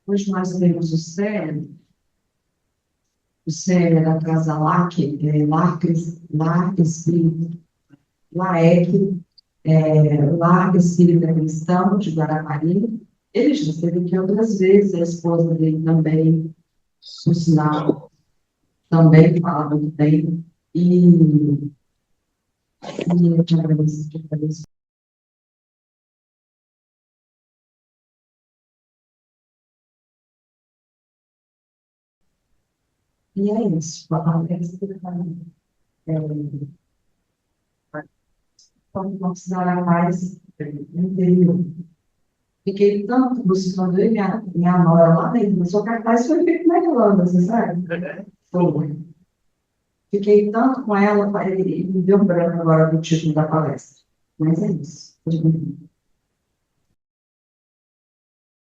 Hoje nós temos o CERN da Casa LAC, Lar Espírita, LAEC, Lar Espírita Cristão de Guarapari. Ele já esteve aqui outras vezes, a esposa dele também, por sinal, também fala muito bem. E eu te agradeço, te agradeço. E é isso, a palestra, é, como considerar mais interior. Fiquei tanto buscando eu e minha nora lá dentro, mas o cartaz foi feito na Irlanda, você sabe? Foi. Fiquei tanto com ela, e me deu um branco agora do título da palestra. Mas é isso.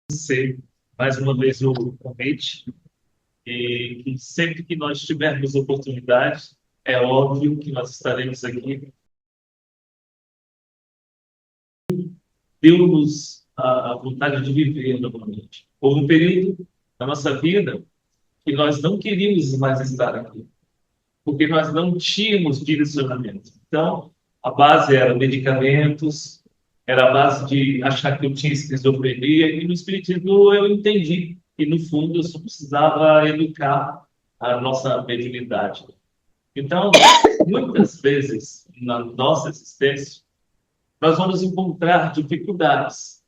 Agradecer mais uma vez o convite e que sempre que nós tivermos oportunidade, é óbvio que nós estaremos aqui. Deu-nos a vontade de viver novamente. Houve um período da nossa vida que nós não queríamos mais estar aqui, porque nós não tínhamos direcionamento. Então, a base era medicamentos, era a base de achar que eu tinha esquizofrenia, e no Espiritismo eu entendi que, no fundo, eu só precisava educar a nossa mediunidade. Então, muitas vezes, na nossa existência, nós vamos encontrar dificuldades.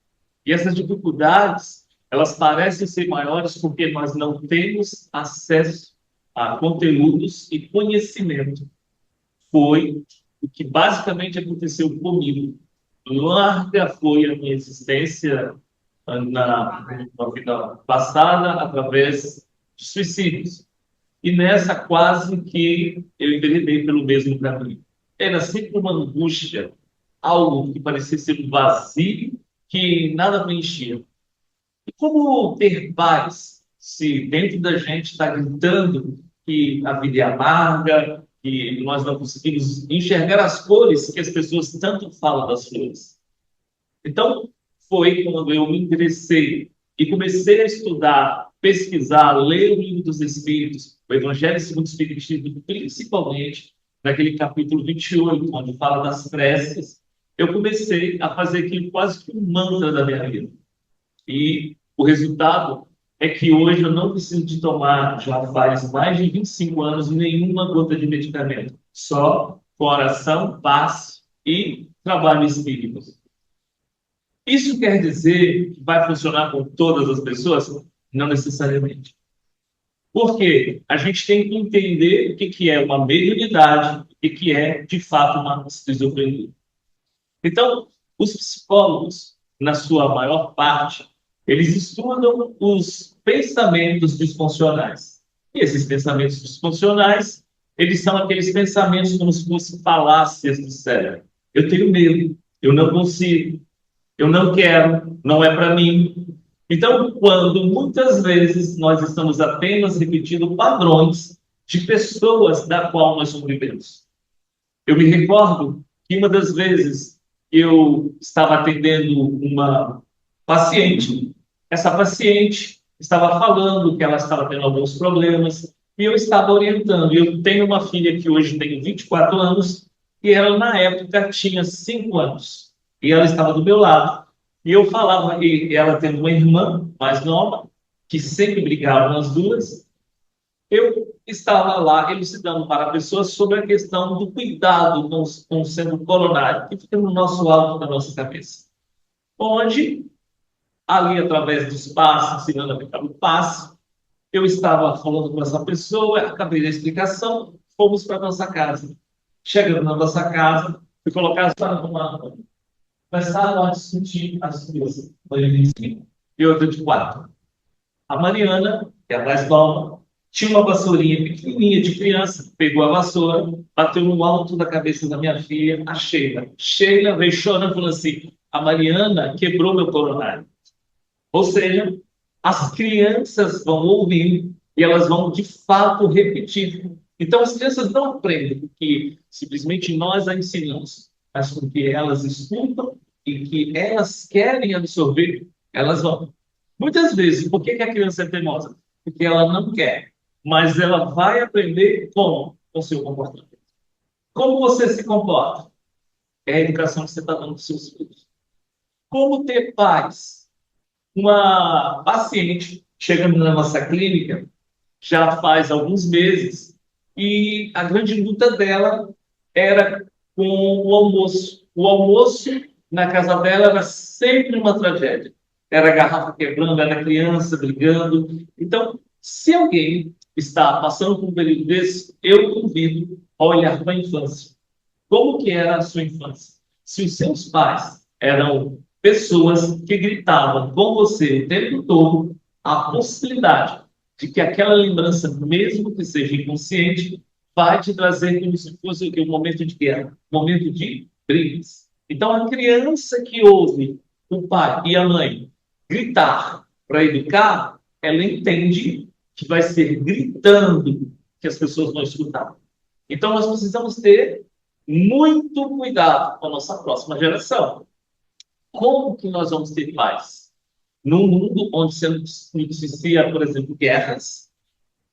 E essas dificuldades, elas parecem ser maiores porque nós não temos acesso a conteúdos e conhecimento. Foi o que basicamente aconteceu comigo. Larga foi a minha existência na vida passada através de suicídios. E nessa quase que eu enveredei pelo mesmo caminho. Era sempre uma angústia, algo que parecia ser um vazio que nada preenchia. E como ter paz se dentro da gente está gritando que a vida é amarga, que nós não conseguimos enxergar as cores que as pessoas tanto falam das flores? Então, foi quando eu me interessei e comecei a estudar, pesquisar, ler o Livro dos Espíritos, o Evangelho segundo o Espiritismo, principalmente naquele capítulo 28, onde fala das preces. Eu comecei a fazer aquilo quase que um mantra da minha vida. E o resultado é que hoje eu não preciso de tomar, já faz mais de 25 anos, nenhuma gota de medicamento. Só coração, paz e trabalho espírita. Isso quer dizer que vai funcionar com todas as pessoas? Não necessariamente. Porque a gente tem que entender o que é uma mediunidade, o que é, de fato, uma esquizofrenia. Então, os psicólogos, na sua maior parte, eles estudam os pensamentos disfuncionais. E esses pensamentos disfuncionais, eles são aqueles pensamentos como se fossem falácias do cérebro. Eu tenho medo, eu não consigo, eu não quero, não é para mim. Então, quando muitas vezes nós estamos apenas repetindo padrões de pessoas da qual nós convivemos. Eu me recordo que uma das vezes eu estava atendendo uma paciente, essa paciente estava falando que ela estava tendo alguns problemas e eu estava orientando. Eu tenho uma filha que hoje tem 24 anos e ela, na época, tinha 5 anos. E ela estava do meu lado. E eu falava, e ela tendo uma irmã mais nova, que sempre brigavam as duas, eu estava lá elucidando para pessoas sobre a questão do cuidado com o centro coronário, que fica no nosso alto da nossa cabeça. Onde, ali através dos passos, ensinando a aplicar o passo, eu estava falando com essa pessoa, acabei da explicação, fomos para a nossa casa. Chegando na nossa casa, fui colocar uma. Começaram a discutir as coisas. Uma de 25 e outra de 4. A Mariana, que é a mais nova, tinha uma vassourinha pequenininha de criança, pegou a vassoura, bateu no alto da cabeça da minha filha, a Sheila. Sheila veio chorando e falou assim: a Mariana quebrou meu coronário. Ou seja, as crianças vão ouvir e elas vão de fato repetir. Então, as crianças não aprendem porque simplesmente nós a ensinamos, mas porque elas escutam e que elas querem absorver, elas vão. Muitas vezes, por que que a criança é teimosa? Porque ela não quer, mas ela vai aprender como? Com o seu comportamento. Como você se comporta? É a educação que você está dando para os seus filhos. Como ter paz? Uma paciente chegando na nossa clínica já faz alguns meses e a grande luta dela era com o almoço. O almoço na casa dela era sempre uma tragédia. Era garrafa quebrando, era criança brigando. Então, se alguém está passando por um período desse, eu convido a olhar para a infância. Como que era a sua infância? Se os seus pais eram pessoas que gritavam com você o tempo todo, a possibilidade de que aquela lembrança, mesmo que seja inconsciente, vai te trazer como se fosse um momento de guerra, um momento de brigas. Então, a criança que ouve o pai e a mãe gritar para educar, ela entende que vai ser gritando que as pessoas vão escutar. Então, nós precisamos ter muito cuidado com a nossa próxima geração. Como que nós vamos ter paz? Num mundo onde se noticia, por exemplo, guerras,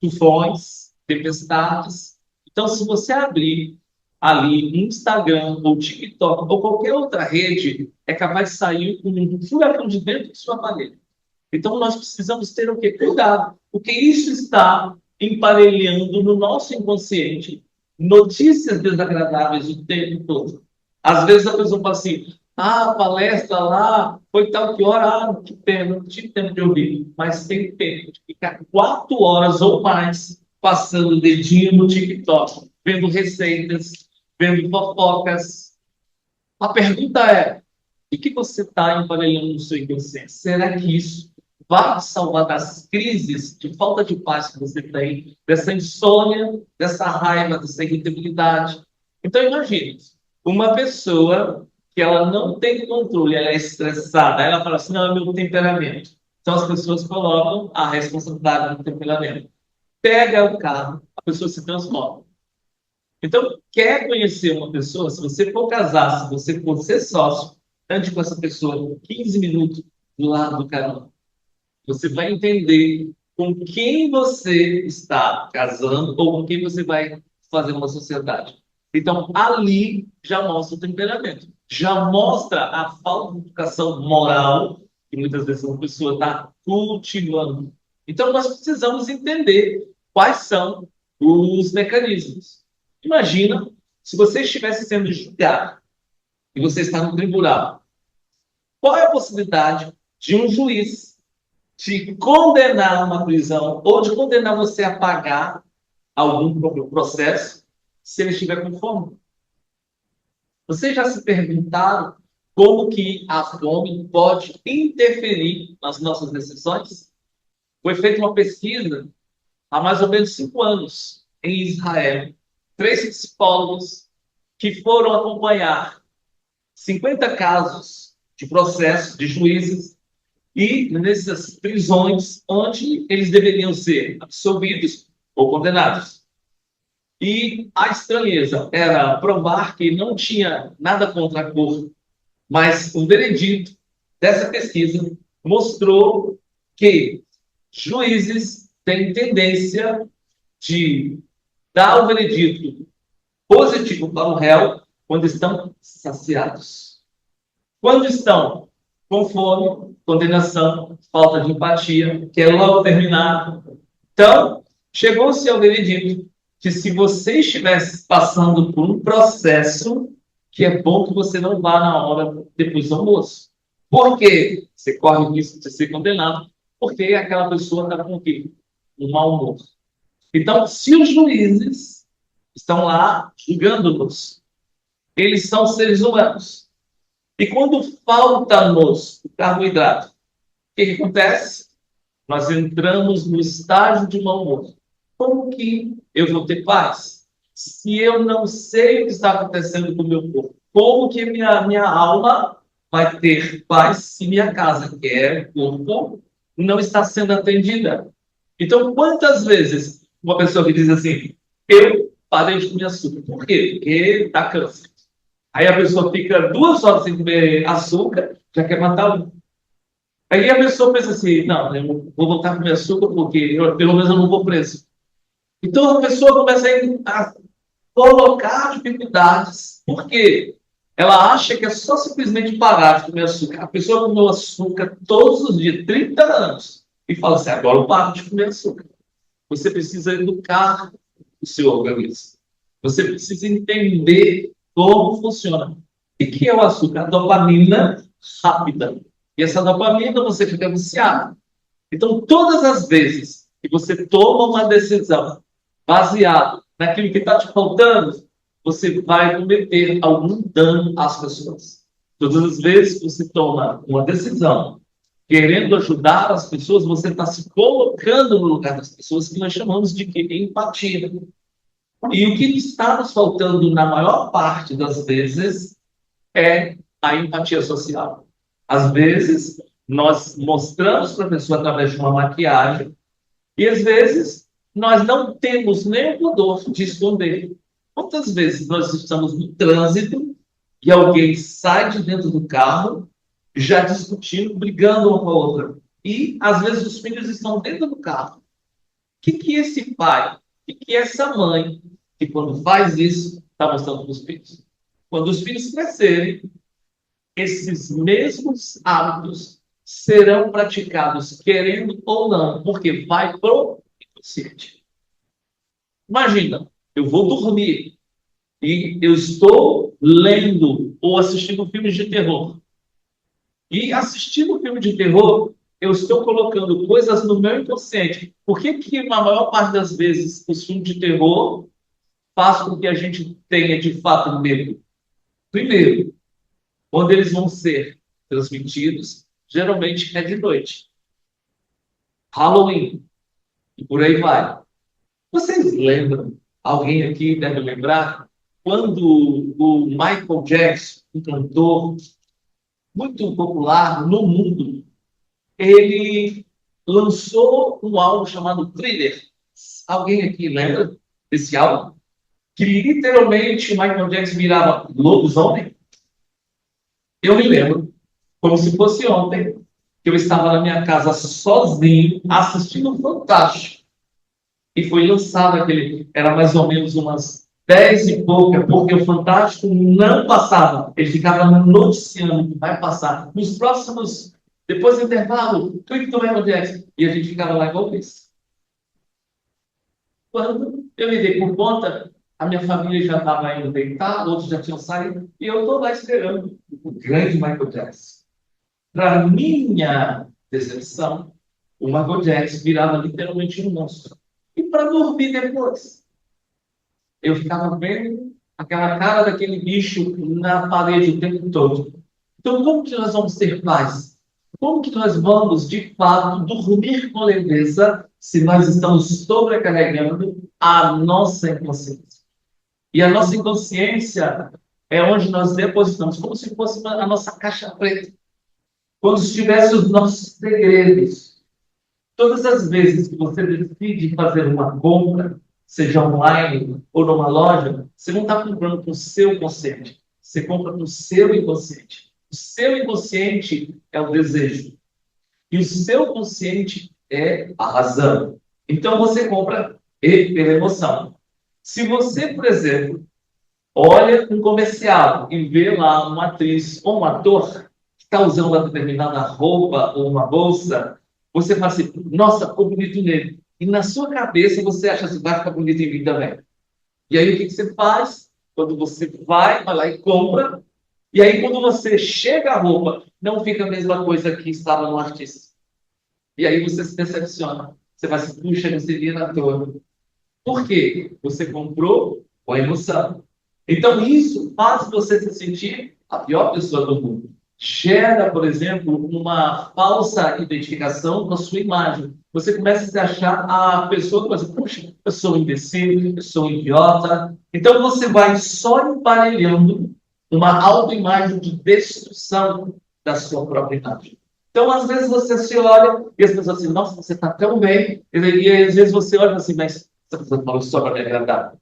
tufões, tempestades. Então, se você abrir ali Instagram ou TikTok ou qualquer outra rede, é capaz de sair um furacão de dentro de sua parede. Então, nós precisamos ter o quê? Cuidado, porque isso está emparelhando no nosso inconsciente notícias desagradáveis o tempo todo. Às vezes a pessoa fala assim, a palestra lá foi tal que hora, que pena, não tive tempo de ouvir. Mas tem tempo de ficar 4 horas ou mais passando o dedinho no TikTok, vendo receitas, vendo fofocas. A pergunta é, o que você está emparelhando no seu inconsciente? Será que isso vai te salvar das crises de falta de paz que você tem, dessa insônia, dessa raiva, dessa irritabilidade? Então, imagine, uma pessoa que ela não tem controle, ela é estressada, ela fala assim, não, é meu temperamento. Então, as pessoas colocam a responsabilidade no temperamento. Pega o carro, a pessoa se transforma. Então, quer conhecer uma pessoa? Se você for casar, se você for ser sócio, ande com essa pessoa 15 minutos do lado do caminho. Você vai entender com quem você está casando ou com quem você vai fazer uma sociedade. Então, ali já mostra o temperamento, já mostra a falta de educação moral que muitas vezes uma pessoa está cultivando. Então, nós precisamos entender quais são os mecanismos. Imagina se você estivesse sendo julgado e você está no tribunal. Qual é a possibilidade de um juiz te condenar a uma prisão ou de condenar você a pagar algum processo se ele estiver com fome? Vocês já se perguntaram como que a fome pode interferir nas nossas decisões? Foi feita uma pesquisa há mais ou menos 5 anos em Israel. 3 psicólogos que foram acompanhar 50 casos de processos de juízes e nessas prisões onde eles deveriam ser absolvidos ou condenados. E a estranheza era provar que não tinha nada contra a cor, mas o veredito dessa pesquisa mostrou que juízes têm tendência de dar o veredito positivo para o réu quando estão saciados. Quando estão com fome, condenação, falta de empatia, quer logo terminar. Então, chegou-se ao veredito que se você estivesse passando por um processo, que é bom que você não vá na hora depois do almoço. Por quê? Você corre o risco de ser condenado, porque aquela pessoa está com o quê? Um mau humor. Então, se os juízes estão lá julgando-nos, eles são seres humanos. E quando falta-nos o carboidrato, o que acontece? Nós entramos no estágio de mau humor. Como que eu vou ter paz? Se eu não sei o que está acontecendo com o meu corpo, como que minha alma vai ter paz se minha casa, que é o corpo, não está sendo atendida? Então, quantas vezes uma pessoa que diz assim, eu parei de comer açúcar. Por quê? Porque está câncer. Aí a pessoa fica 2 horas sem comer açúcar, já quer matar um. Aí a pessoa pensa assim, não, eu vou voltar a comer açúcar porque pelo menos eu não vou preso. Então a pessoa começa a colocar dificuldades. Por quê? Ela acha que é só simplesmente parar de comer açúcar. A pessoa comeu açúcar todos os dias, 30 anos, e fala assim, agora eu paro de comer açúcar. Você precisa educar o seu organismo. Você precisa entender como funciona. O que é o açúcar? A dopamina rápida. E essa dopamina você fica viciado. Então, todas as vezes que você toma uma decisão baseada naquilo que está te faltando, você vai cometer algum dano às pessoas. Todas as vezes que você toma uma decisão querendo ajudar as pessoas, você está se colocando no lugar das pessoas, que nós chamamos de empatia. E o que está nos faltando na maior parte das vezes é a empatia social. Às vezes, nós mostramos para a pessoa através de uma maquiagem e, às vezes, nós não temos nem o pudor de esconder. Quantas vezes nós estamos no trânsito e alguém sai de dentro do carro já discutindo, brigando uma com a outra? E, às vezes, os filhos estão dentro do carro. O que esse pai, o que essa mãe, que quando faz isso, está mostrando para os filhos? Quando os filhos crescerem, esses mesmos hábitos serão praticados, querendo ou não, porque vai pro inconsciente. Imagina, eu vou dormir e eu estou lendo ou assistindo filmes de terror. E assistindo filme de terror, eu estou colocando coisas no meu inconsciente. Por que que, na maior parte das vezes, os filmes de terror fazem com que a gente tenha, de fato, medo? Primeiro, quando eles vão ser transmitidos, geralmente é de noite. Halloween, e por aí vai. Vocês lembram, alguém aqui deve lembrar, quando o Michael Jackson, um cantor muito popular no mundo, ele lançou um álbum chamado Thriller. Alguém aqui lembra desse álbum? Que literalmente o Michael Jackson virava lobisomem? Eu me lembro, como se fosse ontem, que eu estava na minha casa sozinho, assistindo o Fantástico. E foi lançado aquele, era mais ou menos umas 10 e pouca, porque o Fantástico não passava. Ele ficava noticiando que vai passar. Nos próximos, depois do intervalo, clique do Michael Jackson. E a gente ficava lá igual isso. Quando eu me dei por conta, a minha família já estava indo deitar, outros já tinham saído, e eu estou lá esperando o grande Michael Jackson. Para minha decepção, o Michael Jackson virava literalmente um monstro. E para dormir depois, eu ficava vendo aquela cara daquele bicho na parede o tempo todo. Então, como que nós vamos ter paz? Como que nós vamos, de fato, dormir com leveza se nós estamos sobrecarregando a nossa inconsciência? E a nossa inconsciência é onde nós depositamos, como se fosse a nossa caixa preta. Quando estivesse os nossos segredos. Todas as vezes que você decide fazer uma compra, seja online ou numa loja, você não está comprando com o seu consciente, você compra com o seu inconsciente. O seu inconsciente é o desejo. E o seu consciente é a razão. Então você compra pela emoção. Se você, por exemplo, olha um comercial e vê lá uma atriz ou um ator que está usando uma determinada roupa ou uma bolsa, você fala assim, nossa, ficou bonito nele. E na sua cabeça você acha assim, vai ficar bonito em mim também. E aí o que você faz? Quando você vai lá e compra, e aí quando você chega a roupa, não fica a mesma coisa que estava no artista. E aí você se decepciona. Você vai se puxa, não seria na toa. Por quê? Você comprou com a emoção. Então, isso faz você se sentir a pior pessoa do mundo. Gera, por exemplo, uma falsa identificação com a sua imagem. Você começa a se achar a pessoa que você, puxa, eu sou um imbecil, eu sou um idiota. Então, você vai só emparelhando uma autoimagem de destruição da sua própria imagem. Então, às vezes, você se olha e as pessoas dizem, nossa, você está tão bem. E às vezes você olha assim, mas essa pessoa falou só para me agradar.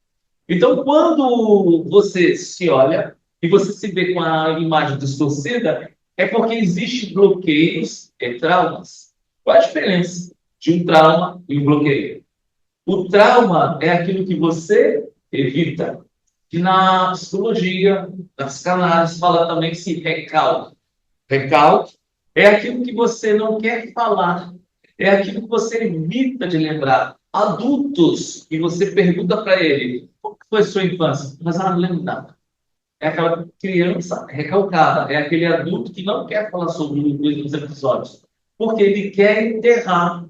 Então, quando você se olha e você se vê com a imagem distorcida, É porque existem bloqueios e traumas. Qual a diferença de um trauma e um bloqueio? O trauma é aquilo que você evita. Que na psicologia, na psicanálise, fala também esse recalque. Recalque é aquilo que você não quer falar, é aquilo que você evita de lembrar. Adultos, que você pergunta para ele, como foi sua infância? Mas ela não lembra nada. É aquela criança recalcada, é aquele adulto que não quer falar sobre os episódios, porque ele quer enterrar.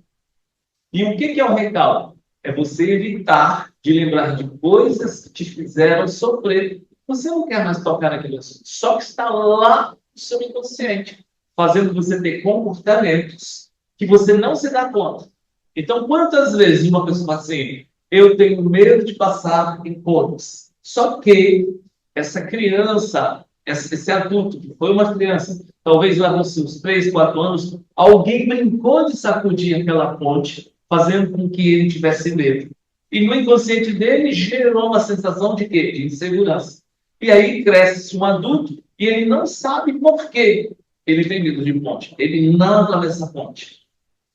E o que é o recalque? É você evitar de lembrar de coisas que te fizeram sofrer. Você não quer mais tocar naquele assunto, só que está lá no seu inconsciente, fazendo você ter comportamentos que você não se dá conta. Então, quantas vezes uma pessoa fala assim, eu tenho medo de passar em pontos, só que essa criança, esse adulto, que foi uma criança, talvez lá nos seus 3, 4 anos, alguém brincou de sacudir aquela ponte, fazendo com que ele tivesse medo. E no inconsciente dele gerou uma sensação de quê? De insegurança. E aí cresce um adulto e ele não sabe por quê ele tem medo de ponte. Ele nada nessa ponte.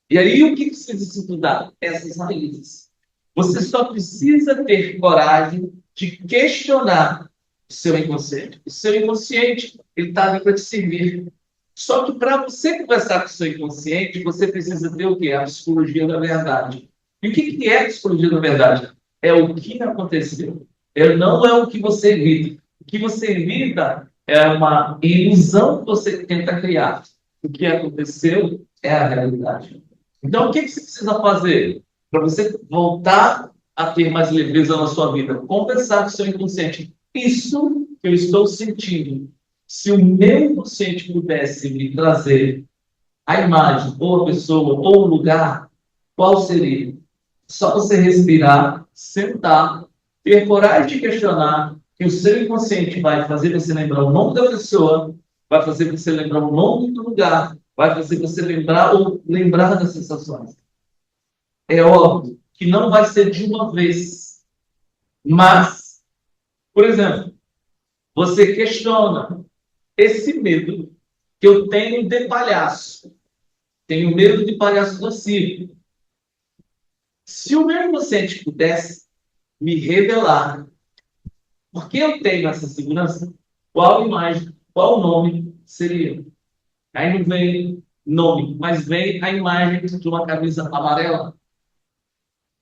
E aí o que precisa estudar? Essas raízes. Você só precisa ter coragem de questionar o seu inconsciente. O seu inconsciente, ele está ali para te servir. Só que para você conversar com o seu inconsciente, você precisa ter o quê? A psicologia da verdade. E o que é a psicologia da verdade? É o que aconteceu. Não é o que você evita. O que você evita é uma ilusão que você tenta criar. O que aconteceu é a realidade. Então, o que você precisa fazer para você voltar a ter mais leveza na sua vida? Conversar com o seu inconsciente. Isso que eu estou sentindo. Se o meu inconsciente pudesse me trazer a imagem, ou a pessoa, ou o lugar, qual seria? Só você respirar, sentar, ter coragem de questionar, que o seu inconsciente vai fazer você lembrar o nome da pessoa, vai fazer você lembrar o nome do lugar, vai fazer você lembrar ou lembrar das sensações. É óbvio que não vai ser de uma vez, mas, por exemplo, você questiona esse medo que eu tenho de palhaço. Tenho medo de palhaço do circo. Se o meu inconsciente pudesse me revelar por que eu tenho essa segurança, qual imagem, qual nome seria? Aí não vem nome, mas vem a imagem de uma camisa amarela. O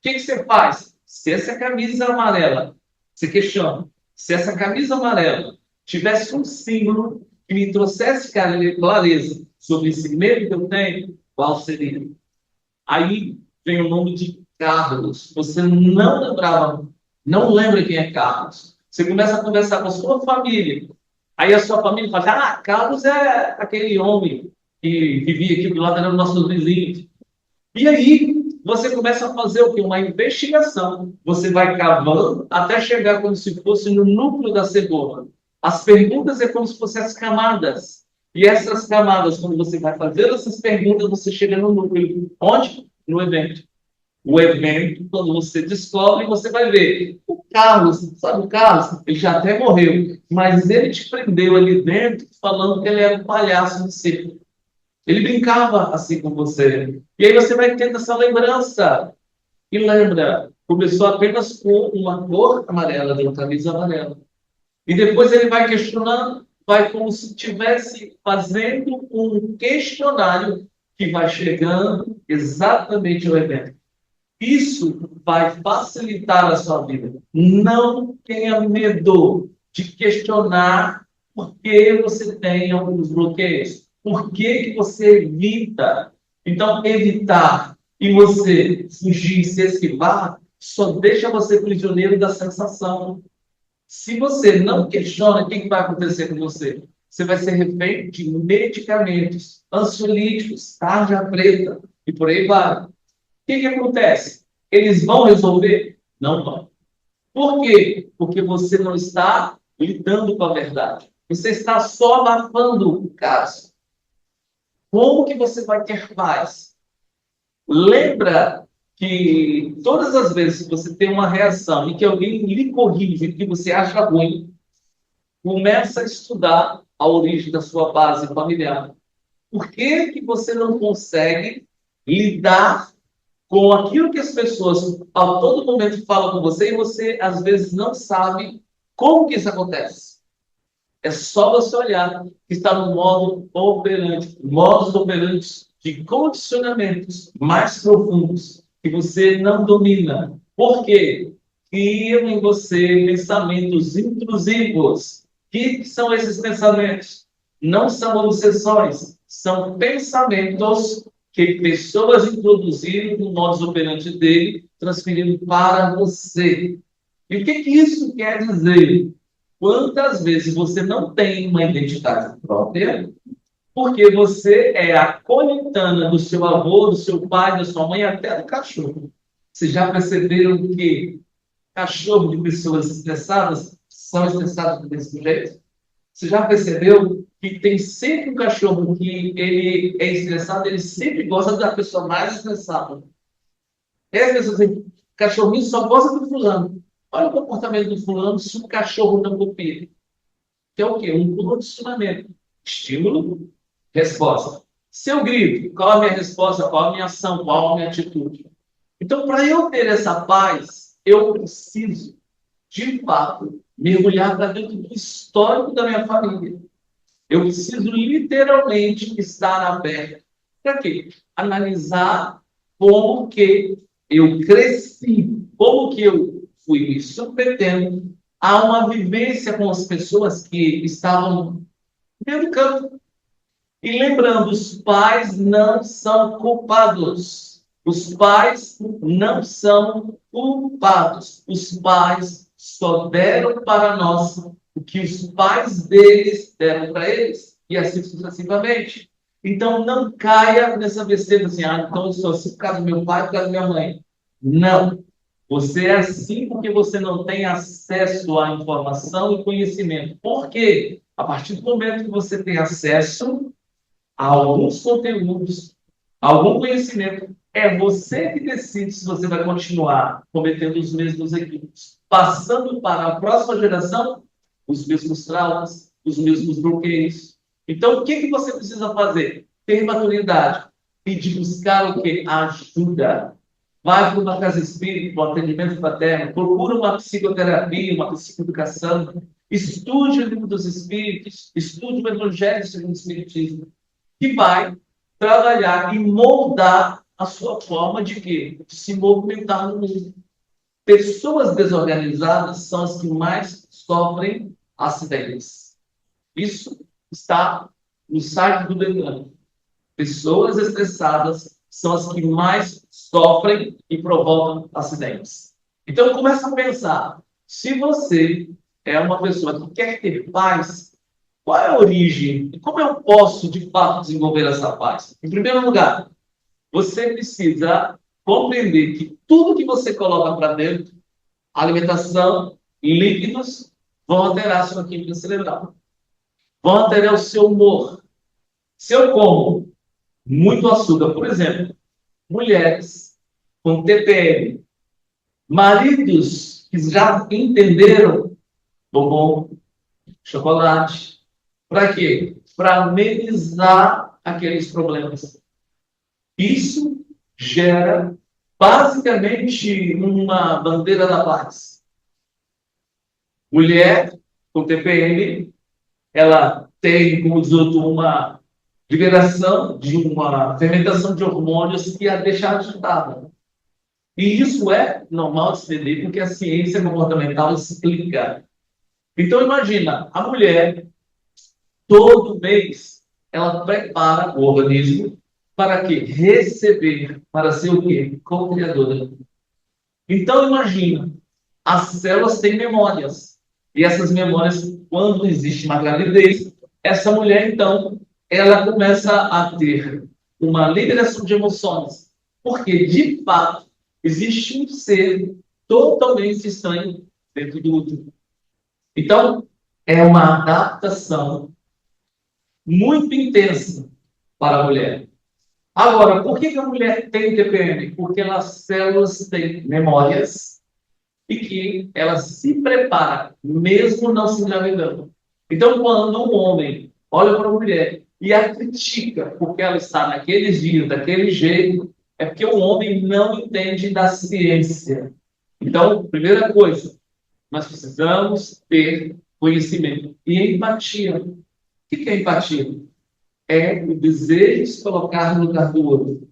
que você faz? Se essa camisa amarela, você questiona, se essa camisa amarela tivesse um símbolo que me trouxesse clareza sobre esse medo que eu tenho, qual seria? Aí vem o nome de Carlos. Você não lembrava, não lembra quem é Carlos. Você começa a conversar com a sua família. Aí a sua família fala, Carlos é aquele homem que vivia aqui do lado, era o nosso vizinho. E aí você começa a fazer o quê? Uma investigação. Você vai cavando até chegar como se fosse no núcleo da cebola. As perguntas é como se fossem as camadas. E essas camadas, quando você vai fazer essas perguntas, você chega no núcleo. Onde? No evento. O evento, quando você descobre, você vai ver. O Carlos, sabe o Carlos? Ele já até morreu, mas ele te prendeu ali dentro falando que ele era um palhaço no circo. Ele brincava assim com você. E aí você vai tendo essa lembrança. E lembra, começou apenas com uma cor amarela, de uma camisa amarela. E depois ele vai questionando, vai como se estivesse fazendo um questionário que vai chegando exatamente ao evento. Isso vai facilitar a sua vida. Não tenha medo de questionar por que você tem alguns bloqueios. Por que você evita? Então, evitar e você fugir, se esquivar, só deixa você prisioneiro da sensação. Se você não questiona, o que vai acontecer com você? Você vai ser refém de medicamentos, ansiolíticos, tarja preta e por aí vai. O que acontece? Eles vão resolver? Não vão. Por quê? Porque você não está lidando com a verdade. Você está só abafando o caso. Como que você vai ter paz? Lembra que todas as vezes que você tem uma reação e que alguém lhe corrige, que você acha ruim, começa a estudar a origem da sua base familiar. Por que que você não consegue lidar com aquilo que as pessoas a todo momento falam com você e você, às vezes, não sabe como que isso acontece? É só você olhar que está no modus operandi de condicionamentos mais profundos que você não domina. Por quê? Criam em você pensamentos intrusivos. O que são esses pensamentos? Não são obsessões, são pensamentos que pessoas introduziram no modus operandi dele, transferindo para você. E o que que isso quer dizer? Quantas vezes você não tem uma identidade própria, porque você é a coletânea do seu avô, do seu pai, da sua mãe, até do cachorro. Vocês já perceberam que cachorro de pessoas estressadas são estressados desse jeito? Você já percebeu que tem sempre um cachorro que ele é estressado, ele sempre gosta da pessoa mais estressada. E as pessoas dizem, cachorrinho só gosta do fulano. Olha o comportamento do fulano se o cachorro não copia. Que é o quê? Um condicionamento. Estímulo, resposta. Se eu grito, qual a minha resposta, qual a minha ação, qual a minha atitude? Então, para eu ter essa paz, eu preciso, de fato, mergulhar para dentro do histórico da minha família. Eu preciso literalmente estar aberto. Para quê? Analisar como que eu cresci, como que eu fui me submetendo a uma vivência com as pessoas que estavam me educando. E lembrando, os pais não são culpados. Os pais não são culpados. Os pais só deram para nós o que os pais deles deram para eles. E assim sucessivamente. Então, não caia nessa besteira assim, então eu sou assim por causa do meu pai, por causa da minha mãe. Não. Você é assim porque você não tem acesso à informação e conhecimento. Por quê? A partir do momento que você tem acesso a alguns conteúdos, a algum conhecimento, é você que decide se você vai continuar cometendo os mesmos equívocos, passando para a próxima geração os mesmos traumas, os mesmos bloqueios. Então, o que que você precisa fazer? Ter maturidade e de buscar o que? Ajuda. Vai para uma casa espírita, um atendimento fraterno, procura uma psicoterapia, uma psicoeducação, estude o livro dos espíritos, estude o Evangelho segundo o Espiritismo, que vai trabalhar e moldar a sua forma de quê? De se movimentar no mundo. Pessoas desorganizadas são as que mais sofrem acidentes. Isso está no site do Detran. Pessoas estressadas são as que mais sofrem e provocam acidentes. Então, começa a pensar. Se você é uma pessoa que quer ter paz, qual é a origem? E como eu posso, de fato, desenvolver essa paz? Em primeiro lugar, você precisa compreender que tudo que você coloca para dentro, alimentação, líquidos, vão alterar a sua química cerebral. Vão alterar o seu humor. Se eu como muito açúcar, por exemplo, mulheres com TPM, maridos que já entenderam bombom, chocolate. Para quê? Para amenizar aqueles problemas. Isso gera basicamente uma bandeira da paz. Mulher com TPM, ela tem, como diz outro, uma liberação de uma fermentação de hormônios que a deixa agitada. E isso é normal de se entender, porque a ciência comportamental explica. Então, imagina, a mulher, todo mês, ela prepara o organismo para quê? Receber, para ser o quê? Co-criadora. Então, imagina, as células têm memórias. E essas memórias, quando existe uma gravidez, essa mulher, então, ela começa a ter uma liberação de emoções. Porque, de fato, existe um ser totalmente estranho dentro do útero. Então, é uma adaptação muito intensa para a mulher. Agora, por que a mulher tem TPM? Porque as células têm memórias e que ela se prepara, mesmo não se engravidando. Então, quando um homem olha para a mulher e a critica porque ela está naquele dia, daquele jeito, é porque o homem não entende da ciência. Então, primeira coisa, nós precisamos ter conhecimento e empatia. O que é empatia? É o desejo de se colocar no lugar do outro. O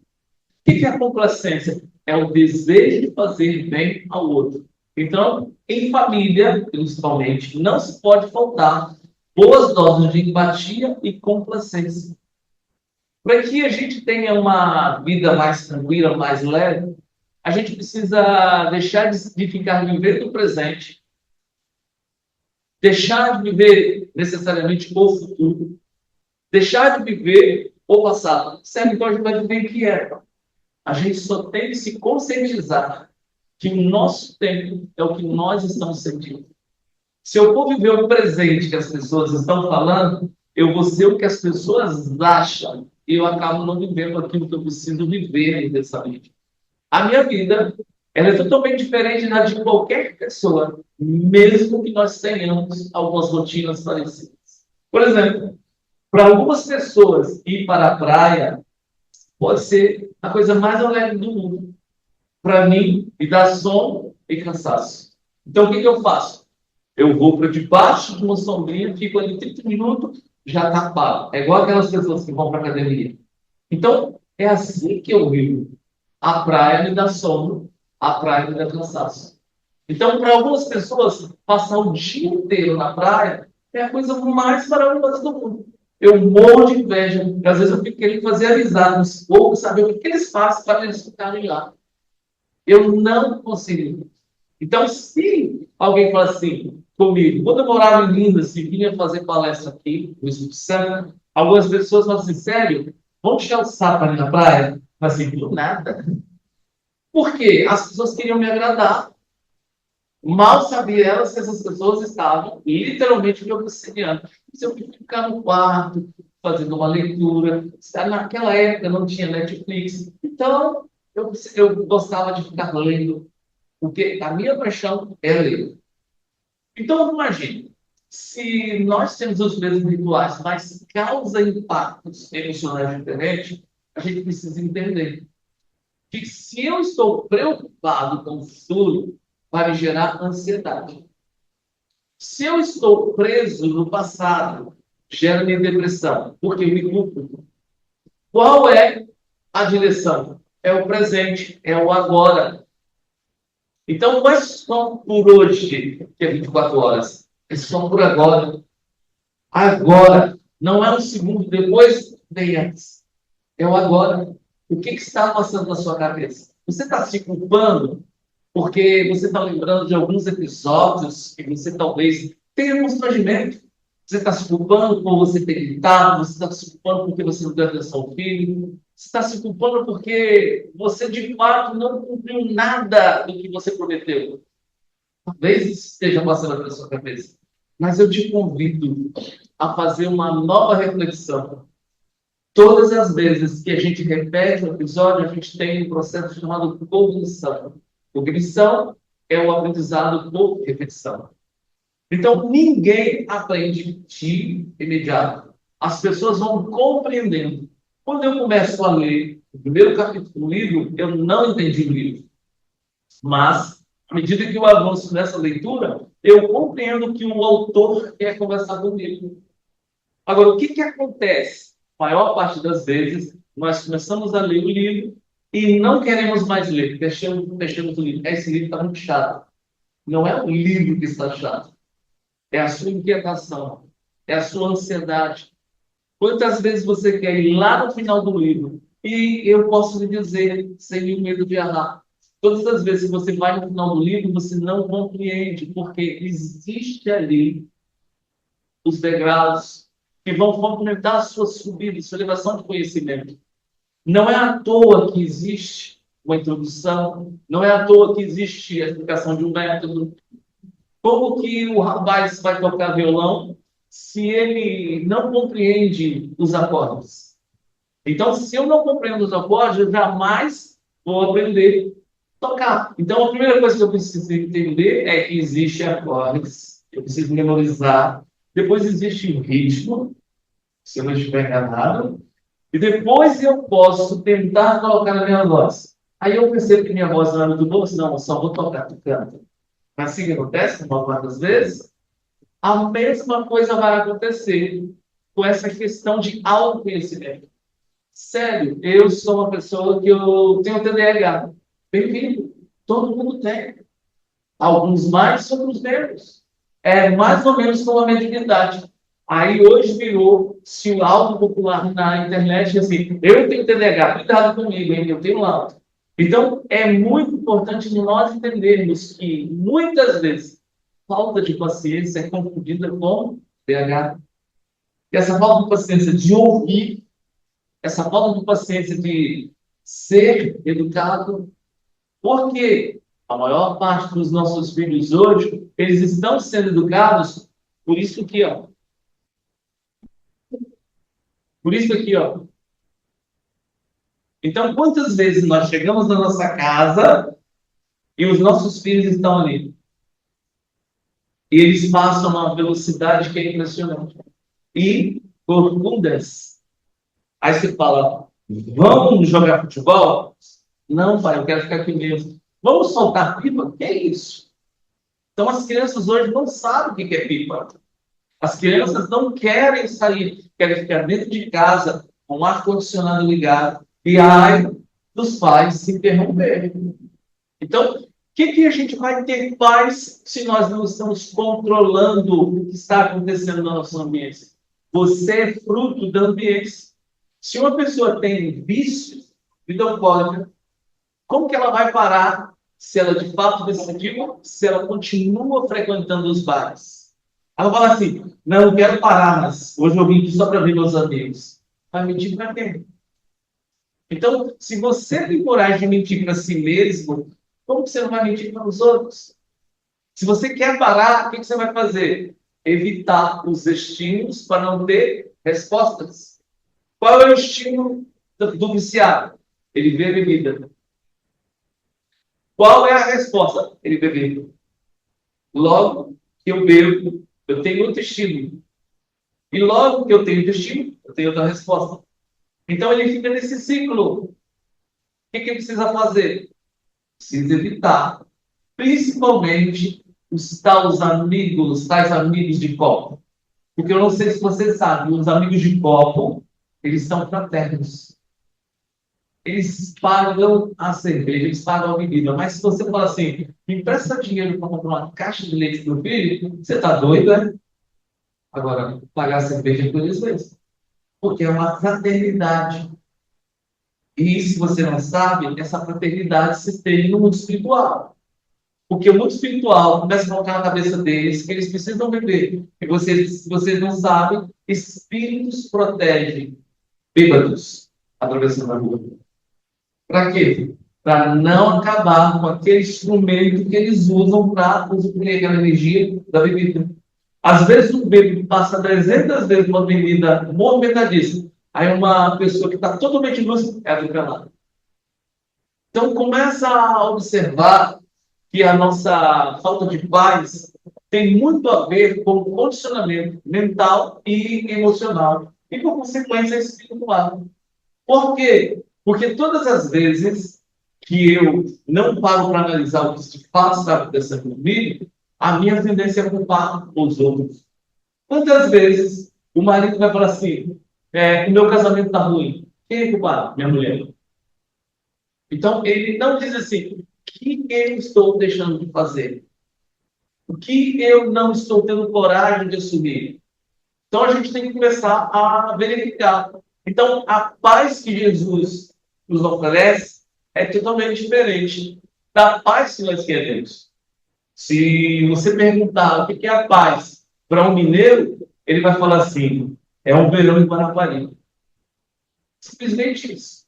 que é a complacência? É o desejo de fazer bem ao outro. Então, em família, principalmente, não se pode faltar boas doses de empatia e complacência. Para que a gente tenha uma vida mais tranquila, mais leve, a gente precisa deixar de ficar vivendo o presente, deixar de viver necessariamente o futuro, deixar de viver o passado. Certo? Então a gente vai viver o que é. A gente só tem que se conscientizar que o nosso tempo é o que nós estamos sentindo. Se eu for viver o presente que as pessoas estão falando, eu vou ser o que as pessoas acham e eu acabo não vivendo aquilo que eu preciso viver intensamente. A minha vida, ela é totalmente diferente da de qualquer pessoa, mesmo que nós tenhamos algumas rotinas parecidas. Por exemplo, para algumas pessoas, ir para a praia pode ser a coisa mais alegre do mundo. Para mim, me dá sono e cansaço. Então, o que eu faço? Eu vou para debaixo de uma sombrinha, fico ali 30 minutos, já está pago. É igual aquelas pessoas que vão para a academia. Então, é assim que eu vivo. A praia me dá sono, a praia me dá cansaço. Então, para algumas pessoas, passar o dia inteiro na praia é a coisa mais maravilhosa do mundo. Eu morro de inveja, porque às vezes eu fico querendo fazer amizade nos poucos, saber o que eles fazem para eles ficarem lá. Eu não consigo. Então, se alguém fala assim comigo, quando eu morava em Minas e vinha fazer palestra aqui, no Espírito Santo, algumas pessoas falam assim, sério, vamos tirar o sapo ali na praia? Mas assim, do nada. Por quê? As pessoas queriam me agradar. Mal sabia ela se essas pessoas estavam literalmente me obsediando. Se eu ficar no quarto, fazendo uma leitura, naquela época não tinha Netflix, então eu gostava de ficar lendo, porque a minha paixão é ler. Então, imagine, se nós temos os mesmos rituais, mas causa impactos emocionais diferentes, a gente precisa entender que se eu estou preocupado com o futuro, vai me gerar ansiedade. Se eu estou preso no passado, gera-me depressão, porque eu me culpo. Qual é a direção? É o presente, é o agora. Então, não é só por hoje, que é 24 horas. É só por agora. Agora. Não é um segundo depois, nem antes. É o agora. O que está passando na sua cabeça? Você está se culpando porque você está lembrando de alguns episódios que você talvez tenha constrangimento. Você está se culpando por você ter gritado, você está se culpando porque você não deu atenção ao filho, você está se culpando porque você de fato não cumpriu nada do que você prometeu. Talvez isso esteja passando pela sua cabeça. Mas eu te convido a fazer uma nova reflexão. Todas as vezes que a gente repete o episódio, a gente tem um processo chamado cognição. Cognição é o aprendizado por repetição. Então, ninguém aprende de imediato. As pessoas vão compreendendo. Quando eu começo a ler o primeiro capítulo do livro, eu não entendi o livro. Mas, à medida que eu avanço nessa leitura, eu compreendo que o autor quer conversar comigo. Agora, o que acontece? A maior parte das vezes, nós começamos a ler o livro e não queremos mais ler. Fechamos o livro. Esse livro está muito chato. Não é o livro que está chato. É a sua inquietação. É a sua ansiedade. Quantas vezes você quer ir lá no final do livro? E eu posso lhe dizer, sem nenhum medo de errar, todas as vezes que você vai no final do livro, você não compreende, porque existe ali os degraus que vão complementar a sua subida, sua elevação de conhecimento. Não é à toa que existe uma introdução, não é à toa que existe a explicação de um método. Como que o rapaz vai tocar violão se ele não compreende os acordes? Então, se eu não compreendo os acordes, eu jamais vou aprender a tocar. Então, a primeira coisa que eu preciso entender é que existe acordes, eu preciso memorizar, depois existe o ritmo, se eu não estiver enganado, e depois eu posso tentar colocar na minha voz. Aí eu percebo que minha voz não é muito boa, não, eu só vou tocar, tu canta. Mas assim que acontece, uma parte das vezes, a mesma coisa vai acontecer com essa questão de autoconhecimento. Sério, eu sou uma pessoa que eu tenho TDAH. Bem-vindo. Todo mundo tem. Alguns mais, outros menos. É mais ou menos como a mediunidade. Aí hoje virou-se o algo popular na internet, assim, eu tenho TDAH, cuidado comigo, hein, eu tenho alto. Então, é muito importante nós entendermos que, muitas vezes, falta de paciência é confundida com TDAH. E essa falta de paciência de ouvir, essa falta de paciência de ser educado, porque a maior parte dos nossos filhos hoje, eles estão sendo educados por isso aqui, ó. Por isso aqui, ó. Então, quantas vezes nós chegamos na nossa casa e os nossos filhos estão ali? E eles passam uma velocidade que é impressionante. E corcundas. Aí você fala, vamos jogar futebol? Não, pai, eu quero ficar aqui mesmo. Vamos soltar pipa? Que é isso? Então, as crianças hoje não sabem o que é pipa. As crianças não querem sair, querem ficar dentro de casa, com o ar-condicionado ligado, e ai dos pais se interromperem. Então, o que a gente vai ter paz se nós não estamos controlando o que está acontecendo no nosso ambiente? Você é fruto do ambiente. Se uma pessoa tem vícios, vida alcoólica, como que ela vai parar se ela de fato decidiu, se ela continua frequentando os bares? Ela fala assim, não, eu quero parar, mas hoje eu vim aqui só para ver meus amigos. Vai mentir para quem? Então, se você tem coragem de mentir para si mesmo, como que você não vai mentir para os outros? Se você quer parar, o que você vai fazer? Evitar os estímulos para não ter respostas. Qual é o estímulo do viciado? Ele vê bebida. Qual é a resposta? Ele bebe. Logo que eu bebo, eu tenho outro estímulo. E logo que eu tenho outro estímulo, eu tenho outra resposta. Então ele fica nesse ciclo. O que ele precisa fazer? Precisa evitar. Principalmente tais amigos de copo. Porque eu não sei se você sabe, os amigos de copo, eles são fraternos. Eles pagam a cerveja, eles pagam a bebida. Mas se você falar assim, me empresta dinheiro para comprar uma caixa de leite para o filho, você está doido, né? Agora, pagar a cerveja por eles mesmos. Porque é uma fraternidade. E se você não sabe, essa fraternidade se estende no mundo espiritual. Porque o mundo espiritual começa a colocar na cabeça deles que eles precisam beber. E vocês não sabem, espíritos protegem bêbados atravessando a rua. Para quê? Para não acabar com aquele instrumento que eles usam para usufruir aquela energia da bebida. Às vezes o bêbado passa 300 vezes uma avenida movimentadíssima. Aí uma pessoa que está totalmente lúcida é atropelada. Então começa a observar que a nossa falta de paz tem muito a ver com o condicionamento mental e emocional. E, por consequência, espiritual. Por quê? Porque todas as vezes que eu não paro para analisar o que de fato está acontecendo comigo, a minha tendência é culpar os outros. Quantas vezes o marido vai falar assim, o meu casamento está ruim. Quem é culpado? Minha mulher. Então, ele não diz assim, o que eu estou deixando de fazer? O que eu não estou tendo coragem de assumir? Então, a gente tem que começar a verificar. Então, a paz que Jesus nos oferece é totalmente diferente da paz que nós queremos. Se você perguntar o que é a paz para um mineiro, ele vai falar assim, é um verão em Guarapari. Simplesmente isso.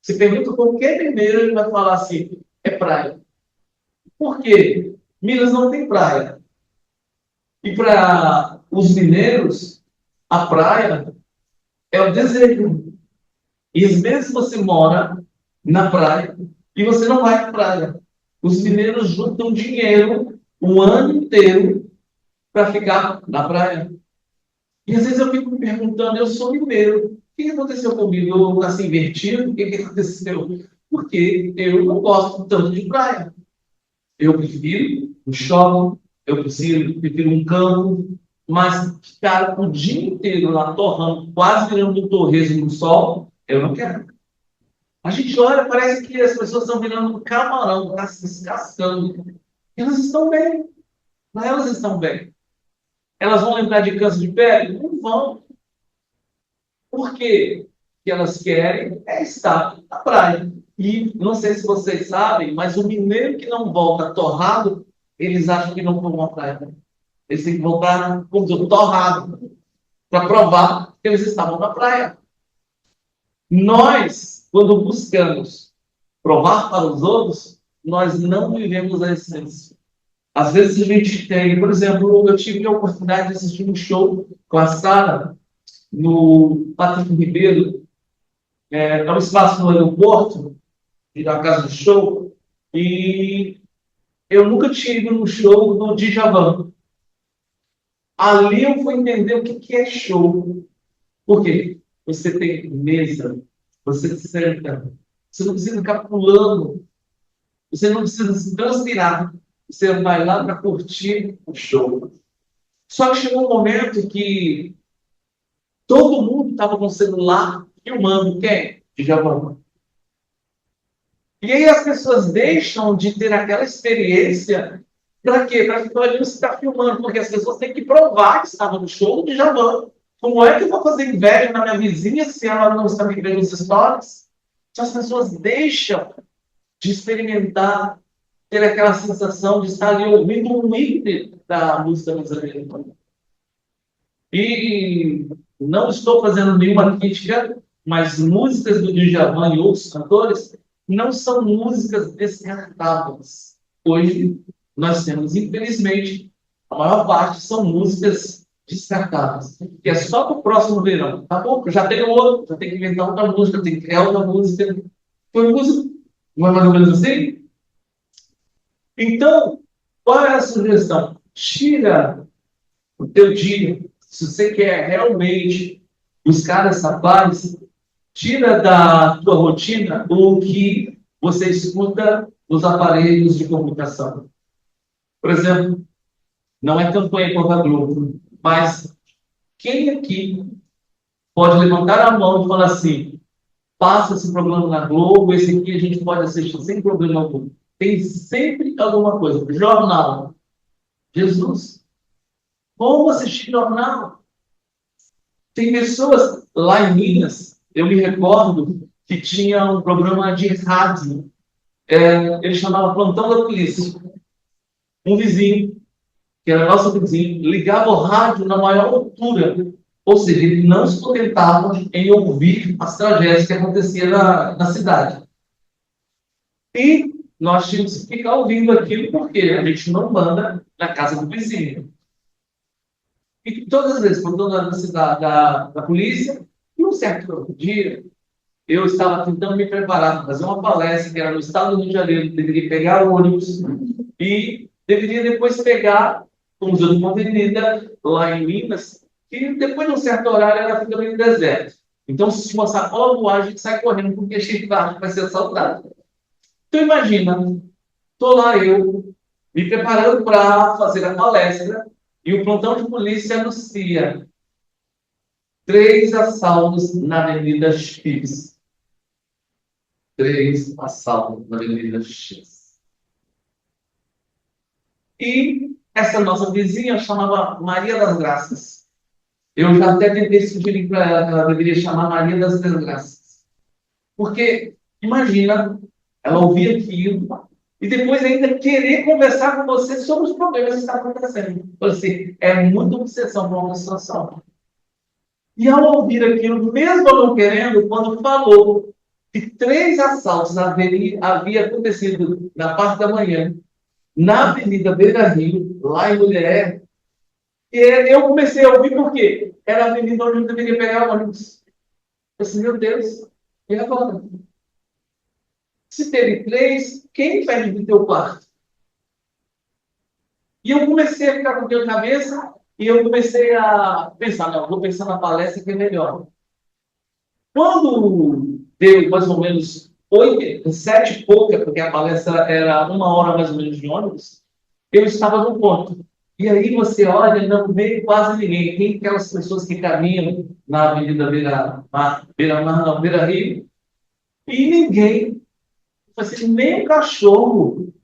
Se pergunta qualquer mineiro, ele vai falar assim, é praia. Por quê? Minas não tem praia. E para os mineiros, a praia é o desejo. E às vezes você mora na praia e você não vai para a praia. Os mineiros juntam dinheiro o ano inteiro para ficar na praia. E às vezes eu fico me perguntando, eu sou mineiro, o que aconteceu comigo? Eu nasci invertido? O que aconteceu? Porque eu não gosto tanto de praia. Eu prefiro um shopping, prefiro um campo, mas ficar o dia inteiro lá torrando, quase virando um torresmo no sol, eu não quero. A gente olha, parece que as pessoas estão virando um camarão, está se descascando. Elas estão bem, mas elas estão bem. Elas vão lembrar de câncer de pele? Não vão. Por quê? O que elas querem é estar na praia. E não sei se vocês sabem, mas o mineiro que não volta torrado, eles acham que não foram à praia. Eles têm que voltar, como dizer, torrado, para provar que eles estavam na praia. Nós, quando buscamos provar para os outros, nós não vivemos a essência. Às vezes a gente tem, por exemplo, eu tive a oportunidade de assistir um show com a Sara no Patrick Ribeiro, é um espaço no aeroporto, da casa de show, e eu nunca tinha ido num show do Djavan. Ali eu fui entender o que é show. Por quê? Você tem mesa, você senta, você não precisa ficar pulando, você não precisa se transpirar, você vai lá para curtir o show. Só que chegou um momento que todo mundo estava com o celular filmando quem? Djavan. E aí as pessoas deixam de ter aquela experiência. Para quê? Para ficar ali você está filmando, porque as pessoas têm que provar que estavam no show de Djavan. Como é que eu vou fazer inveja na minha vizinha se ela não está me vendo nos stories? Então as pessoas deixam de experimentar, ter aquela sensação de estar ali ouvindo um hino da música brasileira. E não estou fazendo nenhuma crítica, mas músicas do Djavan e outros cantores não são músicas descartáveis. Hoje, nós temos, infelizmente, a maior parte são músicas descartáveis, que é só para o próximo verão. Tá bom? Eu já tenho outro, já tenho que inventar outra música, tenho que criar outra música. Foi música, não é mais ou menos assim? Então, qual é a sugestão? Tira o teu dia, se você quer realmente buscar essa paz, tira da tua rotina o que você escuta nos aparelhos de comunicação. Por exemplo, não é campanha contra a Globo, mas quem aqui pode levantar a mão e falar assim, passa esse programa na Globo, esse aqui a gente pode assistir sem problema algum. Tem sempre alguma coisa. Jornal. Jesus. Como assistir jornal? Tem pessoas lá em Minas, eu me recordo que tinha um programa de rádio, ele chamava Plantão da Polícia. Um vizinho, que era nosso vizinho, ligava o rádio na maior altura, ou seja, ele não se contentava em ouvir as tragédias que aconteciam na cidade. E nós tínhamos que ficar ouvindo aquilo porque a gente não manda na casa do vizinho. E todas as vezes, quando eu da polícia, e um certo dia, eu estava tentando me preparar para fazer uma palestra que era no estado do Rio de Janeiro, deveria pegar o ônibus e deveria depois pegar, como diz uma avenida lá em Minas, e depois de um certo horário ela fica meio deserto. Então, se começar a voar, a gente sai correndo, porque a gente vai ser assaltado. Então, imagina, estou lá eu, me preparando para fazer a palestra, e o plantão de polícia anuncia 3 assaltos na Avenida X. 3 assaltos na Avenida X. E essa nossa vizinha chamava Maria das Graças. Eu já até tentei sugerir para ela que ela deveria chamar Maria das Desgraças. Porque, imagina, ela ouvir aquilo e depois ainda querer conversar com você sobre os problemas que estão acontecendo. Então, assim, é muita obsessão para uma situação. E ao ouvir aquilo, mesmo eu não querendo, quando falou que 3 assaltos havia acontecido na parte da manhã, na Avenida Beira Rio, lá em Mulher, eu comecei a ouvir porque era a avenida onde eu deveria pegar o ônibus. Eu disse, meu Deus, e agora? Se teve 3, quem pede do teu quarto? E eu comecei a ficar com dor na cabeça e eu comecei a pensar, não, vou pensar na palestra que é melhor. Quando deu mais ou menos 7 e pouca, porque a palestra era 1 hora mais ou menos de ônibus, eu estava no ponto. E aí você olha, não vê quase ninguém. Tem aquelas pessoas que caminham na Avenida Beira-Mar, não, Beira-Rio, e ninguém, assim, nem um cachorro.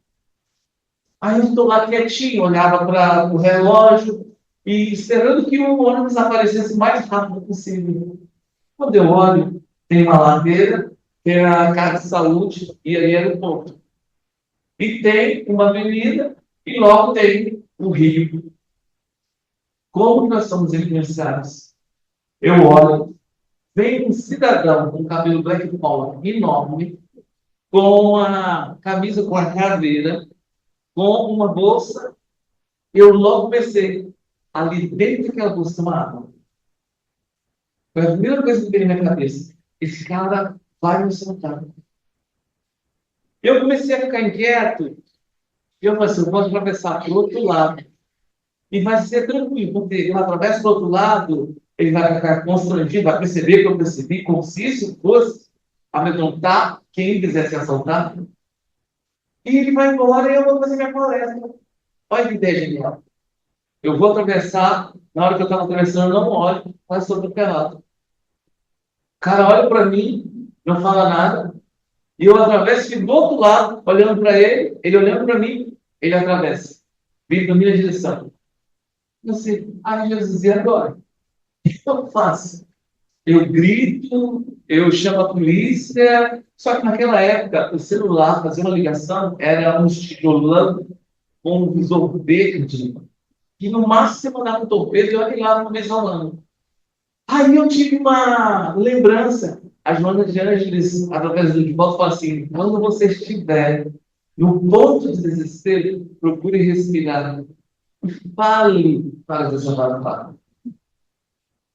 Aí eu estou lá quietinho, olhava para o relógio e esperando que o ônibus aparecesse o mais rápido possível. Quando eu olho, tem uma ladeira, tem a Casa de Saúde, e aí era o ponto. E tem uma avenida, e logo tem o rio. Como nós somos influenciados? Eu olho, vem um cidadão com cabelo black power enorme, com a camisa com a caveira, com uma bolsa. Eu logo pensei, ali dentro daquela bolsa tem uma arma. Foi a primeira coisa que veio na minha cabeça. Esse cara vai me assaltar. Eu comecei a ficar inquieto. E eu falei assim, eu vou atravessar para o outro lado. E vai ser tranquilo, porque eu atravesso para o outro lado, ele vai ficar constrangido, vai perceber que eu percebi, como se isso fosse amedrontar quem quisesse assaltar. E ele vai embora e eu vou fazer minha palestra. Olha que ideia genial. Eu vou atravessar, na hora que eu estava atravessando, eu não olho, mas sou atropelado. O cara olha para mim, não fala nada, e eu atravesso, fico do outro lado, olhando para ele olhando para mim, ele atravessa, vindo na minha direção. Eu sei, ai Jesus, e agora? O que eu faço? Eu grito, eu chamo a polícia, só que naquela época, o celular, fazer uma ligação, era um tijolão com um visor verde, que no máximo dava um torpedo e olha lá no mesolano. Aí eu tive uma lembrança. A Joana de Ângeles, através do Divaldo, fala assim: quando você estiver no ponto de desespero, procure respirar. Fale para desabafar.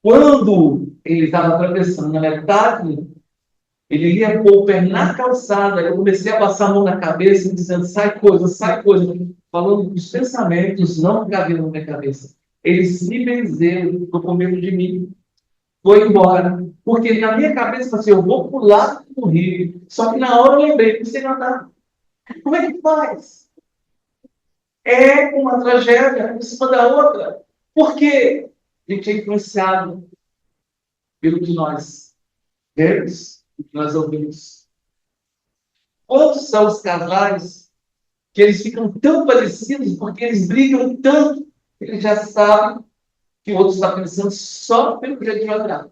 Quando ele estava atravessando na metade, ele ia pôr o pé na calçada. Eu comecei a passar a mão na cabeça, dizendo: sai coisa, falando dos pensamentos, não que havia na minha cabeça. Ele se benzeu, ficou com medo de mim. Foi embora. Porque na minha cabeça, assim, eu vou pular no rio. Só que na hora eu lembrei, não sei nadar. Como é que faz? É uma tragédia em cima da outra. Porque a gente é influenciado pelo que nós vemos, o que nós ouvimos. Quantos são os casais que eles ficam tão parecidos porque eles brigam tanto que eles já sabem que o outro está pensando só pelo jeito de olhar.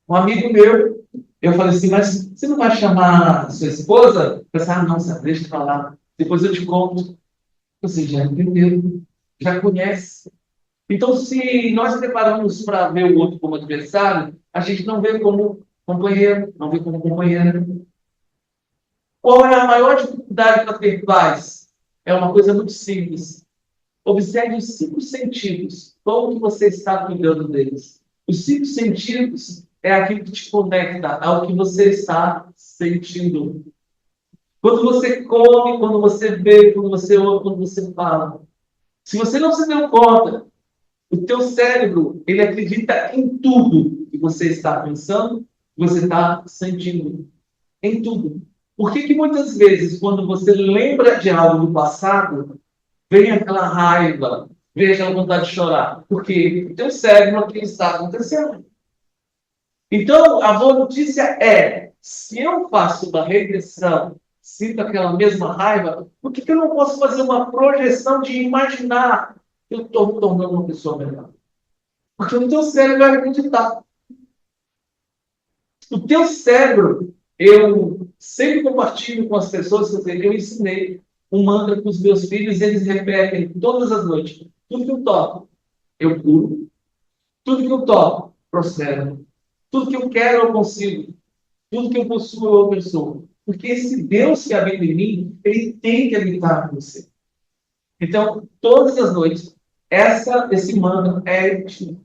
Um amigo meu, eu falei assim, mas você não vai chamar sua esposa? Eu pensei, não, deixa eu falar. Depois eu te conto. Você já entendeu, já conhece. Então, se nós preparamos para ver o outro como adversário, a gente não vê como companheiro, não vê como companheira. Qual é a maior dificuldade para ter paz? É uma coisa muito simples. Observe os 5 sentidos. Como que você está cuidando deles? Os 5 sentidos é aquilo que te conecta ao que você está sentindo. Quando você come, quando você vê, quando você ouve, quando você fala. Se você não se deu conta, o teu cérebro, ele acredita em tudo que você está pensando, que você está sentindo. Em tudo. Por que que muitas vezes, quando você lembra de algo do passado, vem aquela raiva, vem aquela vontade de chorar? Porque o teu cérebro aquilo está acontecendo. Então, a boa notícia é, se eu faço uma regressão, sinto aquela mesma raiva, por que que eu não posso fazer uma projeção de imaginar que eu estou me tornando uma pessoa melhor? Porque o teu cérebro vai acreditar. O teu cérebro, eu sempre compartilho com as pessoas que eu ensinei um mantra para os meus filhos, eles repetem todas as noites. Tudo que eu toco, eu curo. Tudo que eu toco, prospero. Tudo que eu quero, eu consigo. Tudo que eu possuo, eu abençoo. Porque esse Deus que habita em mim, ele tem que habitar com você. Então, todas as noites, esse mantra é repetido.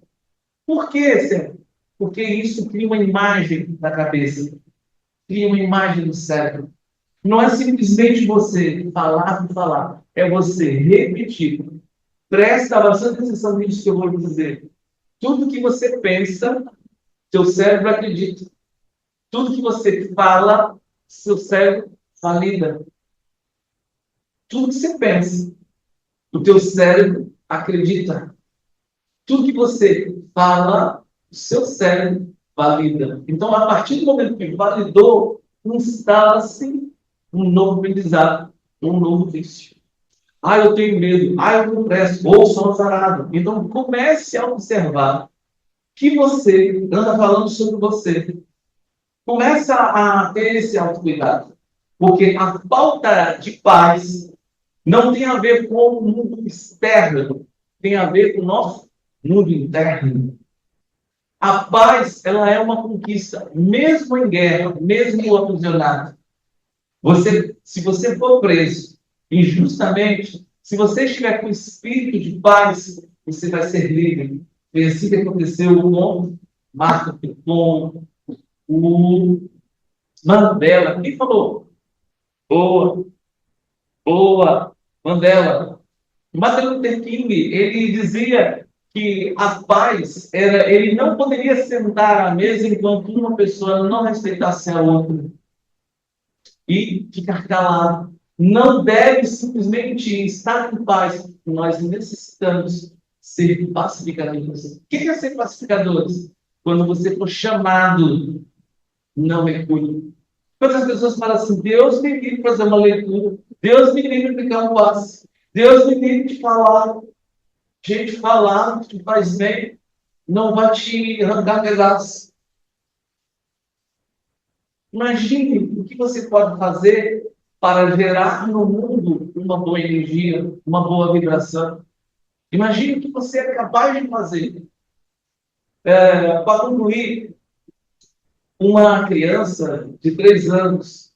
Por quê, Senhor? Porque isso cria uma imagem na cabeça, cria uma imagem no cérebro. Não é simplesmente você falar e falar, é você repetir. Presta bastante atenção nisso que eu vou dizer. Tudo que você pensa, seu cérebro acredita. Tudo que você fala, seu cérebro valida. Tudo que você pensa, o teu cérebro acredita. Tudo que você fala, o seu cérebro valida. Então, a partir do momento que validou, instala-se um novo aprendizado, um novo vício. Ah, eu tenho medo. Ah, eu não presto. Ou sou azarado. Então, comece a observar que você anda falando sobre você. Começa a ter esse autocuidado. Porque a falta de paz não tem a ver com o mundo externo, tem a ver com o nosso mundo interno. A paz, ela é uma conquista, mesmo em guerra, mesmo aprisionado. Se você for preso injustamente, se você estiver com espírito de paz, você vai ser livre. Foi assim que aconteceu com Marco, com o Mandela. Quem falou? Boa, boa, Mandela. Martin Luther King, ele dizia que a paz era, ele não poderia sentar à mesa enquanto uma pessoa não respeitasse a outra e ficar calado. Não deve simplesmente estar em paz. Nós necessitamos ser pacificadores. O que é ser pacificadores? Quando você for chamado, não recue. Quantas pessoas falam assim, Deus me livre de fazer uma leitura, Deus me livre de aplicar um passe, Deus me livre de falar. Gente, falar que faz bem não vai te arrancar pedaços. Imagine o que você pode fazer para gerar no mundo uma boa energia, uma boa vibração. Imagine o que você é capaz de fazer. Para concluir, uma criança de 3 anos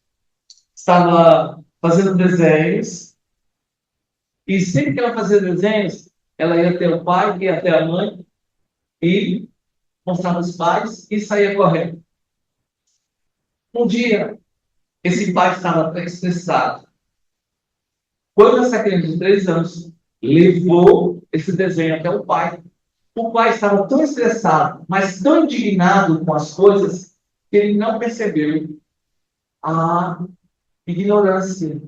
estava fazendo desenhos e sempre que ela fazia desenhos, ela ia até o pai, ia até a mãe e mostrava os pais e saía correndo. Um dia, esse pai estava até estressado. Quando essa criança de 3 anos levou esse desenho até o pai estava tão estressado, mas tão indignado com as coisas, que ele não percebeu a ignorância.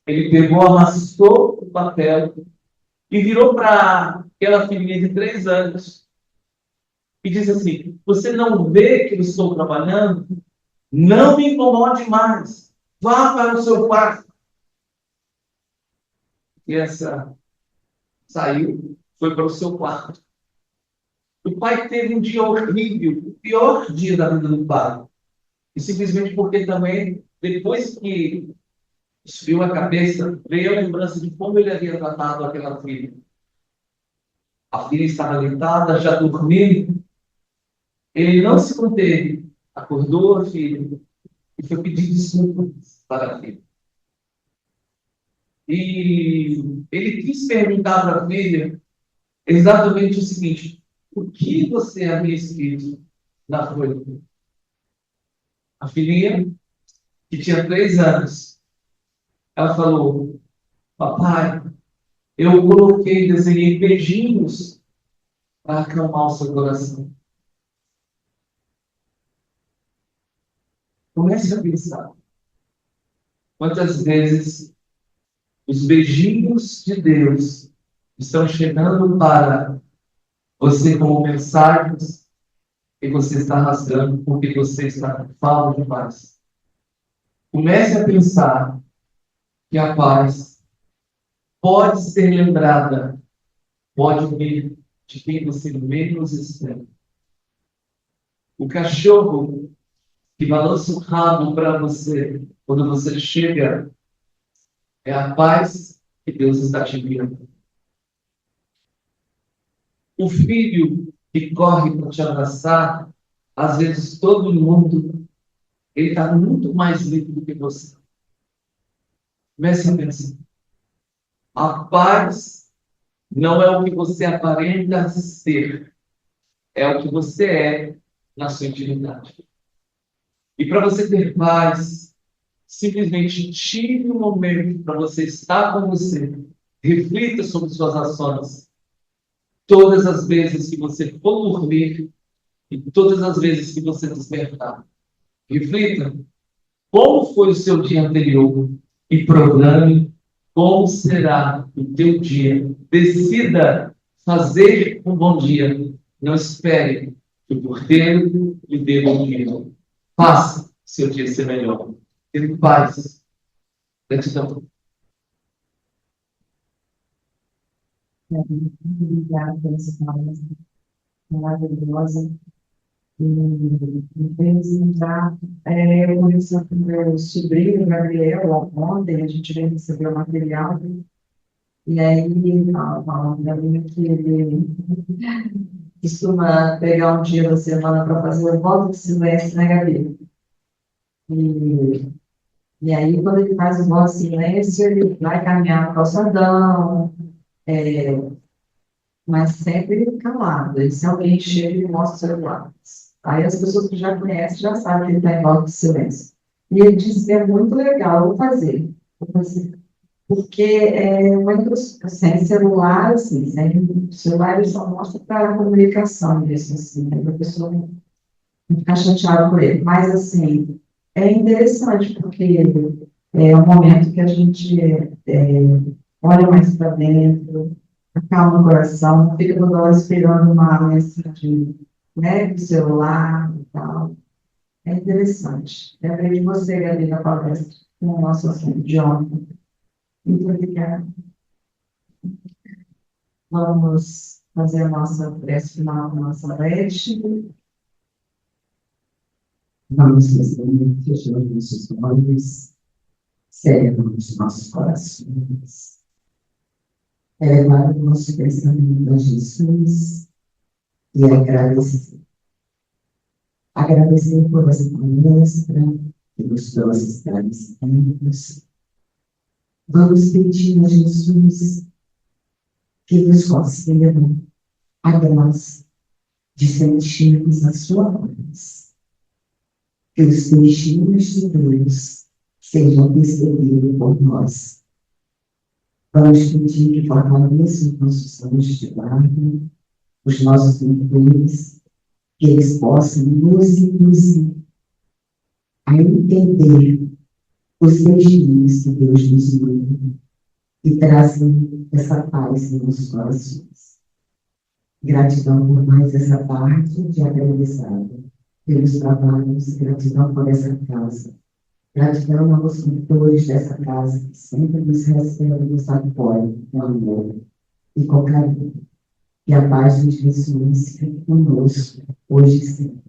Ele pegou, amassou o papel e virou para aquela filhinha de 3 anos e disse assim: Você não vê que eu estou trabalhando? Não me incomode mais. Vá para o seu quarto. E essa saiu, foi para o seu quarto. O pai teve um dia horrível, o pior dia da vida do pai. E simplesmente porque também, depois que esfriou a cabeça, veio a lembrança de como ele havia tratado aquela filha. A filha estava deitada, já dormindo. Ele não se conteve, acordou a filha e foi pedir desculpas para a filha. E ele quis perguntar para a filha exatamente o seguinte: o que você havia escrito na folha? A filhinha, que tinha 3 anos, ela falou: Papai, eu coloquei, desenhei beijinhos para acalmar o seu coração. Comece a pensar quantas vezes os beijinhos de Deus estão chegando para você como mensagens e você está rasgando porque você está com falta de paz. Comece a pensar que a paz pode ser lembrada, pode vir de quem você menos espera. O cachorro que balança o rabo para você quando você chega é a paz que Deus está te enviando. O filho que corre para te abraçar, às vezes todo mundo, ele está muito mais livre do que você. Comece a pensar. A paz não é o que você aparenta ser, é o que você é na sua intimidade. E para você ter paz, Simplesmente tire um momento para você estar com você. Reflita sobre suas ações. Todas as vezes que você for dormir e todas as vezes que você despertar. Reflita como foi o seu dia anterior e programe como será o teu dia. Decida fazer um bom dia. Não espere que o porteiro lhe dê bom dia. Faça seu dia ser melhor. Tenha paz. Gratidão. Obrigada pelas palavras maravilhosas. E apresentar, por isso, meu sobrinho, Gabriel, ontem a gente veio receber o material, e aí falando para mim que ele costuma pegar um dia da semana para fazer o voto de silêncio, né, Gabi? E, e aí, quando ele faz o voto de silêncio, ele vai caminhar no calçadão, mas sempre calado. E se alguém chega, ele mostra o celular. Aí as pessoas que já conhecem já sabem que ele está em voto de silêncio. E ele diz que é muito legal, vou fazer. Porque sem celular, assim, sem celular ele só mostra para comunicação mesmo, assim, né? A pessoa não ficar chateada com ele. Mas, assim, é interessante, porque é um momento que a gente olha mais para dentro, acalma o coração, não fica toda hora esperando uma mensagem, né, do celular e tal. É interessante. Lembrei de você, Gabi, na palestra, com o nosso assunto de ontem. Muito obrigada. Vamos fazer a nossa prece final com a nossa Leste. Vamos receber, fechando nossos olhos, cérebro os nossos corações. Elevar o nosso pensamento a Jesus e agradecer. Agradecer por essa palestra que nos trouxe esclarecimentos. Vamos pedir a Jesus que nos conceda a graça de sentirmos a sua paz. Que os destinos de Deus sejam percebidos por nós. Vamos pedir que fortaleça os nossos anjos de guarda, os nossos mentores, que eles possam nos induzir a entender os destinos que Deus nos manda e trazer essa paz em nossos corações. Gratidão por mais essa parte de aprendizado, pelos trabalhos, gratidão por essa casa. Gratidão aos mentores dessa casa que sempre nos recebem, nos apoiam com amor e com carinho. E a paz de Jesus fique conosco, hoje e sempre.